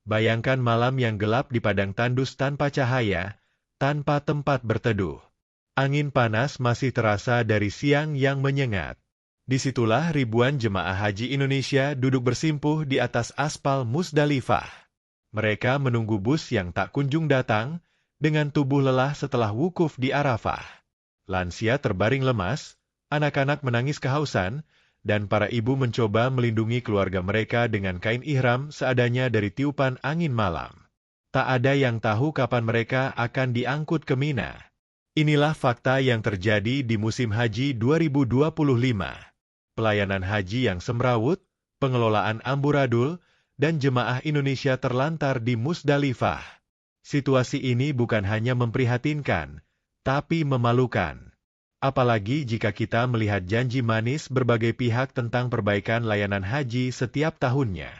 Bayangkan malam yang gelap di padang tandus tanpa cahaya, tanpa tempat berteduh. Angin panas masih terasa dari siang yang menyengat. Disitulah ribuan jemaah haji Indonesia duduk bersimpuh di atas aspal Musdalifah. Mereka menunggu bus yang tak kunjung datang, dengan tubuh lelah setelah wukuf di Arafah. Lansia terbaring lemas, anak-anak menangis kehausan, dan para ibu mencoba melindungi keluarga mereka dengan kain ihram seadanya dari tiupan angin malam. Tak ada yang tahu kapan mereka akan diangkut ke Mina. Inilah fakta yang terjadi di musim haji 2025. Pelayanan haji yang semrawut, pengelolaan amburadul, dan jemaah Indonesia terlantar di Musdalifah. Situasi ini bukan hanya memprihatinkan, tapi memalukan. Apalagi jika kita melihat janji manis berbagai pihak tentang perbaikan layanan haji setiap tahunnya.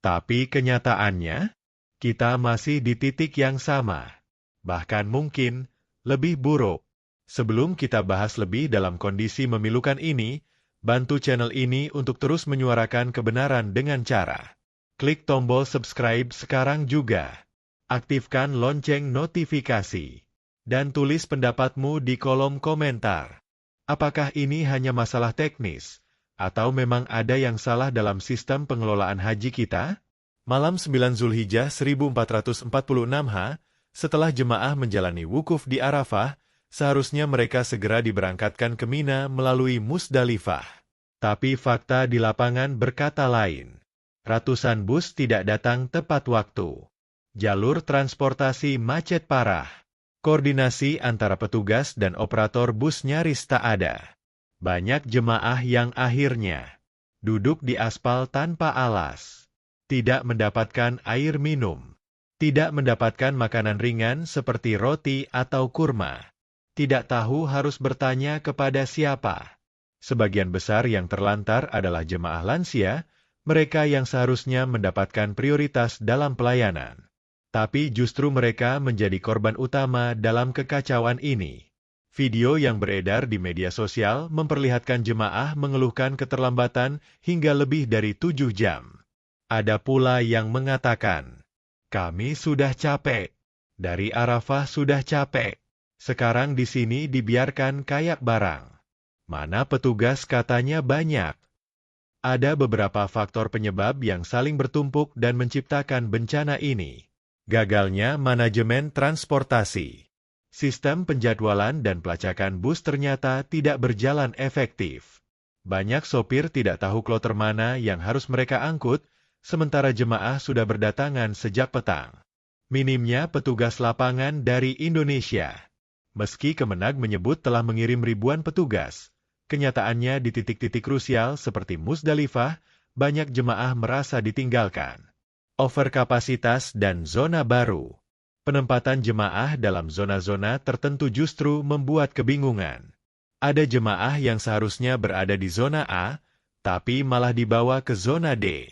Tapi kenyataannya, kita masih di titik yang sama. Bahkan mungkin lebih buruk. Sebelum kita bahas lebih dalam kondisi memilukan ini, bantu channel ini untuk terus menyuarakan kebenaran dengan cara klik tombol subscribe sekarang juga. Aktifkan lonceng notifikasi. Dan tulis pendapatmu di kolom komentar. Apakah ini hanya masalah teknis, atau memang ada yang salah dalam sistem pengelolaan haji kita? Malam 9 Zulhijjah 1446H, setelah jemaah menjalani wukuf di Arafah, seharusnya mereka segera diberangkatkan ke Mina melalui Musdalifah. Tapi fakta di lapangan berkata lain. Ratusan bus tidak datang tepat waktu. Jalur transportasi macet parah. Koordinasi antara petugas dan operator bus nyaris tak ada. Banyak jemaah yang akhirnya duduk di aspal tanpa alas. Tidak mendapatkan air minum. Tidak mendapatkan makanan ringan seperti roti atau kurma. Tidak tahu harus bertanya kepada siapa. Sebagian besar yang terlantar adalah jemaah lansia, mereka yang seharusnya mendapatkan prioritas dalam pelayanan. Tapi justru mereka menjadi korban utama dalam kekacauan ini. Video yang beredar di media sosial memperlihatkan jemaah mengeluhkan keterlambatan hingga lebih dari 7 jam. Ada pula yang mengatakan, "Kami sudah capek. Dari Arafah sudah capek. Sekarang di sini dibiarkan kayak barang. Mana petugas katanya banyak." Ada beberapa faktor penyebab yang saling bertumpuk dan menciptakan bencana ini. Gagalnya manajemen transportasi. Sistem penjadwalan dan pelacakan bus ternyata tidak berjalan efektif. Banyak sopir tidak tahu kloter mana yang harus mereka angkut, sementara jemaah sudah berdatangan sejak petang. Minimnya petugas lapangan dari Indonesia. Meski Kemenag menyebut telah mengirim ribuan petugas, kenyataannya di titik-titik krusial seperti Musdalifah, banyak jemaah merasa ditinggalkan. Overkapasitas dan zona baru. Penempatan jemaah dalam zona-zona tertentu justru membuat kebingungan. Ada jemaah yang seharusnya berada di zona A, tapi malah dibawa ke zona D.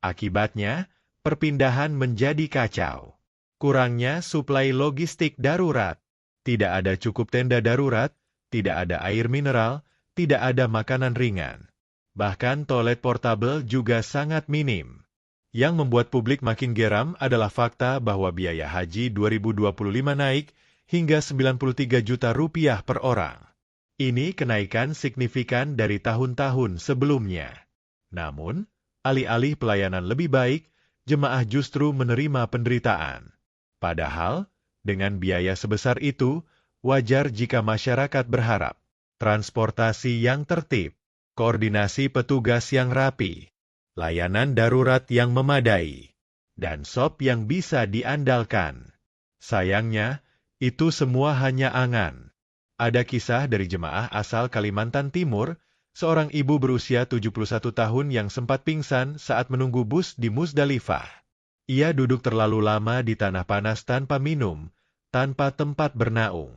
Akibatnya, perpindahan menjadi kacau. Kurangnya suplai logistik darurat. Tidak ada cukup tenda darurat, tidak ada air mineral, tidak ada makanan ringan. Bahkan toilet portabel juga sangat minim. Yang membuat publik makin geram adalah fakta bahwa biaya haji 2025 naik hingga 93 juta rupiah per orang. Ini kenaikan signifikan dari tahun-tahun sebelumnya. Namun, alih-alih pelayanan lebih baik, jemaah justru menerima penderitaan. Padahal, dengan biaya sebesar itu, wajar jika masyarakat berharap transportasi yang tertib, koordinasi petugas yang rapi, layanan darurat yang memadai, dan sop yang bisa diandalkan. Sayangnya, itu semua hanya angan. Ada kisah dari jemaah asal Kalimantan Timur, seorang ibu berusia 71 tahun yang sempat pingsan saat menunggu bus di Musdalifah. Ia duduk terlalu lama di tanah panas tanpa minum, tanpa tempat bernaung.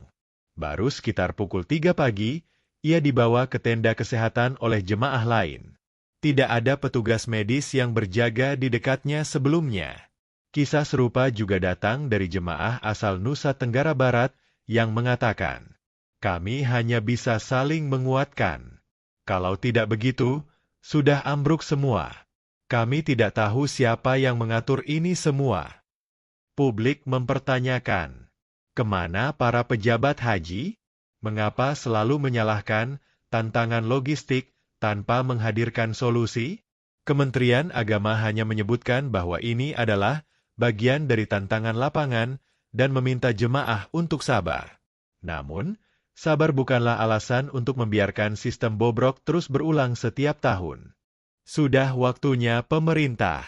Baru sekitar pukul 3 pagi, ia dibawa ke tenda kesehatan oleh jemaah lain. Tidak ada petugas medis yang berjaga di dekatnya sebelumnya. Kisah serupa juga datang dari jemaah asal Nusa Tenggara Barat yang mengatakan, "Kami hanya bisa saling menguatkan. Kalau tidak begitu, sudah ambruk semua. Kami tidak tahu siapa yang mengatur ini semua. Publik mempertanyakan, kemana para pejabat haji? Mengapa selalu menyalahkan tantangan logistik tanpa menghadirkan solusi? Kementerian Agama hanya menyebutkan bahwa ini adalah bagian dari tantangan lapangan dan meminta jemaah untuk sabar. Namun, sabar bukanlah alasan untuk membiarkan sistem bobrok terus berulang setiap tahun. Sudah waktunya pemerintah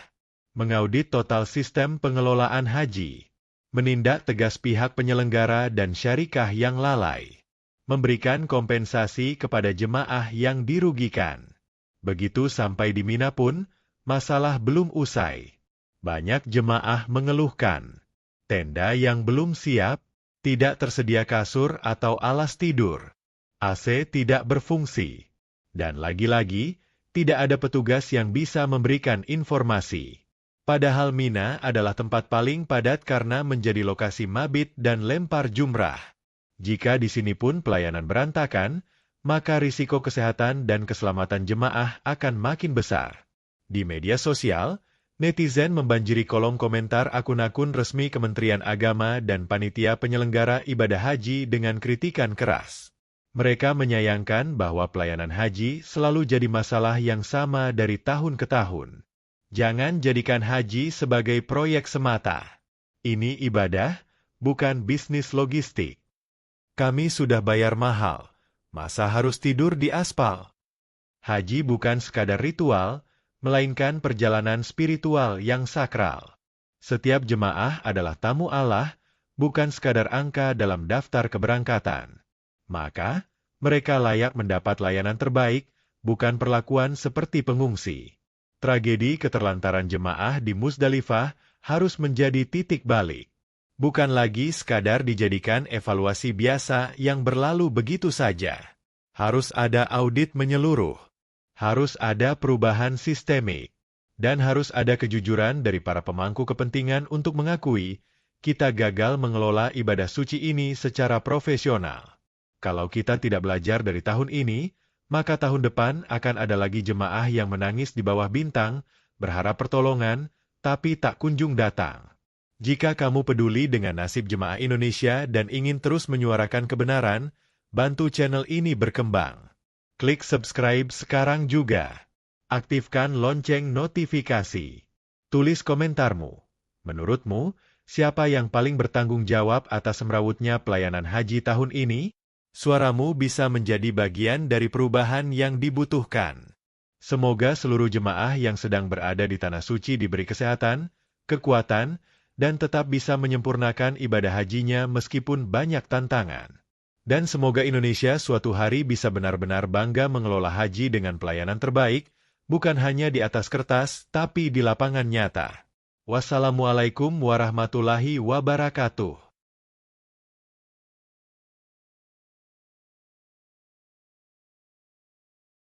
mengaudit total sistem pengelolaan haji, menindak tegas pihak penyelenggara dan syarikah yang lalai, memberikan kompensasi kepada jemaah yang dirugikan. Begitu sampai di Mina pun, masalah belum usai. Banyak jemaah mengeluhkan, tenda yang belum siap, tidak tersedia kasur atau alas tidur, AC tidak berfungsi, dan lagi-lagi, tidak ada petugas yang bisa memberikan informasi. Padahal Mina adalah tempat paling padat karena menjadi lokasi mabit dan lempar jumrah. Jika di sini pun pelayanan berantakan, maka risiko kesehatan dan keselamatan jemaah akan makin besar. Di media sosial, netizen membanjiri kolom komentar akun-akun resmi Kementerian Agama dan panitia penyelenggara ibadah haji dengan kritikan keras. Mereka menyayangkan bahwa pelayanan haji selalu jadi masalah yang sama dari tahun ke tahun. Jangan jadikan haji sebagai proyek semata. Ini ibadah, bukan bisnis logistik. Kami sudah bayar mahal, masa harus tidur di aspal? Haji bukan sekadar ritual, melainkan perjalanan spiritual yang sakral. Setiap jemaah adalah tamu Allah, bukan sekadar angka dalam daftar keberangkatan. Maka, mereka layak mendapat layanan terbaik, bukan perlakuan seperti pengungsi. Tragedi keterlantaran jemaah di Musdalifah harus menjadi titik balik. Bukan lagi sekadar dijadikan evaluasi biasa yang berlalu begitu saja. Harus ada audit menyeluruh. Harus ada perubahan sistemik. Dan harus ada kejujuran dari para pemangku kepentingan untuk mengakui kita gagal mengelola ibadah suci ini secara profesional. Kalau kita tidak belajar dari tahun ini, maka tahun depan akan ada lagi jemaah yang menangis di bawah bintang, berharap pertolongan, tapi tak kunjung datang. Jika kamu peduli dengan nasib jemaah Indonesia dan ingin terus menyuarakan kebenaran, bantu channel ini berkembang. Klik subscribe sekarang juga. Aktifkan lonceng notifikasi. Tulis komentarmu. Menurutmu, siapa yang paling bertanggung jawab atas semrawutnya pelayanan haji tahun ini? Suaramu bisa menjadi bagian dari perubahan yang dibutuhkan. Semoga seluruh jemaah yang sedang berada di Tanah Suci diberi kesehatan, kekuatan, dan tetap bisa menyempurnakan ibadah hajinya meskipun banyak tantangan. Dan semoga Indonesia suatu hari bisa benar-benar bangga mengelola haji dengan pelayanan terbaik, bukan hanya di atas kertas, tapi di lapangan nyata. Wassalamualaikum warahmatullahi wabarakatuh.